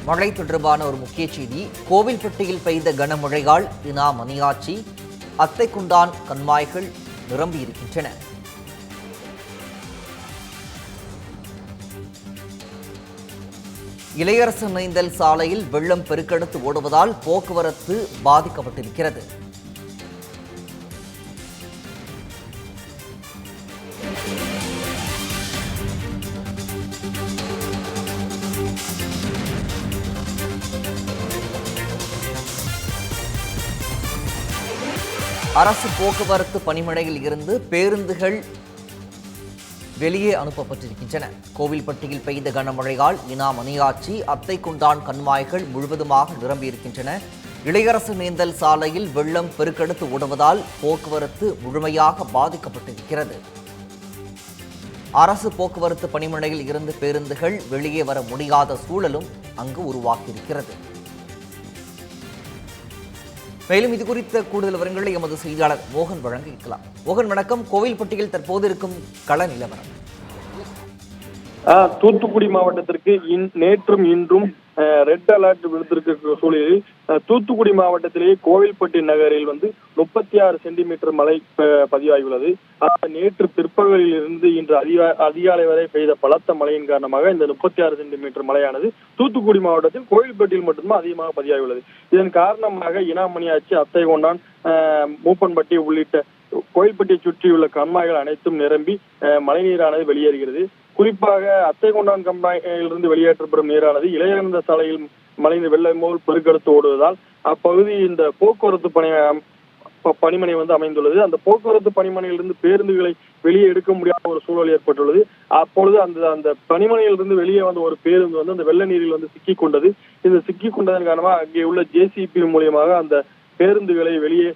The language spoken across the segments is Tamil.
மழை தொடர்பான ஒரு முக்கிய செய்தி. கோவில்பட்டியில் பெய்த கனமழையால் இனா மணியாச்சி, அத்தைக்குண்டான் கண்மாய்கள் நிரம்பியிருக்கின்றன. இளையரசு நெய்தல் சாலையில் வெள்ளம் பெருக்கெடுத்து ஓடுவதால் போக்குவரத்து பாதிக்கப்பட்டிருக்கிறது. அரசு போக்குவரத்து பணிமனையில் இருந்து பேருந்துகள் வெளியே அனுப்பப்பட்டிருக்கின்றன. கோவில்பட்டியில் பெய்த கனமழையால் இனா மணியாச்சி, அத்தைக்குண்டான் கண்மாய்கள் முழுவதுமாக நிரம்பியிருக்கின்றன. இளையரசு நேந்தல் சாலையில் வெள்ளம் பெருக்கெடுத்து ஓடுவதால் போக்குவரத்து முழுமையாக பாதிக்கப்பட்டிருக்கிறது. அரசு போக்குவரத்து பணிமனையில் இருந்து பேருந்துகள் வெளியே வர முடியாத சூழலும் அங்கு உருவாகியிருக்கிறது. மேலும் இது குறித்த கூடுதல் விவரங்களை எமது செய்தியாளர் மோகன் வழங்க இருக்கலாம். மோகன் வணக்கம். கோவில்பட்டியில் தற்போது இருக்கும் கள நிலவரம். தூத்துக்குடி மாவட்டத்திற்கு நேற்றும் இன்றும் ரெட் அலர்ட் விடுத்திருக்க சூழலில் தூத்துக்குடி மாவட்டத்திலேயே கோவில்பட்டி நகரில் 36 சென்டிமீட்டர் மழை பதிவாகியுள்ளது. நேற்று பிற்பகலில் இருந்து இன்று அதிகாலை வரை பெய்த பலத்த மழையின் காரணமாக இந்த 36 சென்டிமீட்டர் மழையானது தூத்துக்குடி மாவட்டத்தில் கோவில்பட்டியில் மட்டும்தான் அதிகமாக பதிவாகியுள்ளது. இதன் காரணமாக இனாமணியாச்சி, அத்தைக்கொண்டான், மூப்பன்பட்டி உள்ளிட்ட கோவில்பட்டியை சுற்றியுள்ள கண்மாய்கள் அனைத்தும் நிரம்பி மழைநீரானது வெளியேறுகிறது. குறிப்பாக அத்தைக்கொண்டான் கண்மாயிலிருந்து வெளியேற்றப்படும் நீரானது இளையரந்த சாலையில் மழைநீர் வெள்ளம் போல் பெருக்கெடுத்து ஓடுவதால் அப்பகுதி இந்த போக்குவரத்து பணிமனை அமைந்துள்ளது. அந்த போக்குவரத்து பணிமனையிலிருந்து பேருந்துகளை வெளியே எடுக்க முடியாத ஒரு சூழல் ஏற்பட்டுள்ளது. அப்பொழுது அந்த பணிமனையிலிருந்து வெளியே வந்த ஒரு பேருந்து அந்த வெள்ள நீரில் சிக்கிக் கொண்டது. இந்த சிக்கிக் கொண்டதன் காரணமாக அங்கே உள்ள ஜேசிபி மூலியமாக அந்த பேருந்துகளை வெளியே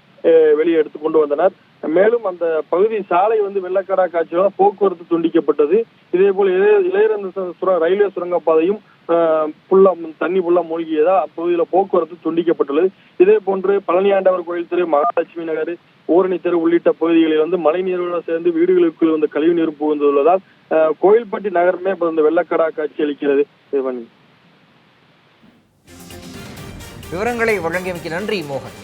எடுத்துக் கொண்டு வந்தனர். மேலும் அந்த பகுதி சாலை வெள்ளக்காடா காட்சியால் போக்குவரத்து துண்டிக்கப்பட்டது. இதே போல இளையரந்த ரயில்வே சுரங்கப்பாதையும் தண்ணி புல்லா மூழ்கியதா அப்பகுதியில் போக்குவரத்து துண்டிக்கப்பட்டுள்ளது. இதே போன்று பழனியாண்டவர் கோயில் தெரு, மகாலட்சுமி நகர், ஊரணி தெரு உள்ளிட்ட பகுதிகளில் மழை நீருடன் சேர்ந்து வீடுகளுக்குள் கழிவு நீர் புகுந்துள்ளதால் கோயில்பட்டி நகரமே இந்த வெள்ளக்கடா காட்சி அளிக்கிறது. விவரங்களை வழங்கியமைக்கு நன்றி மோகன்.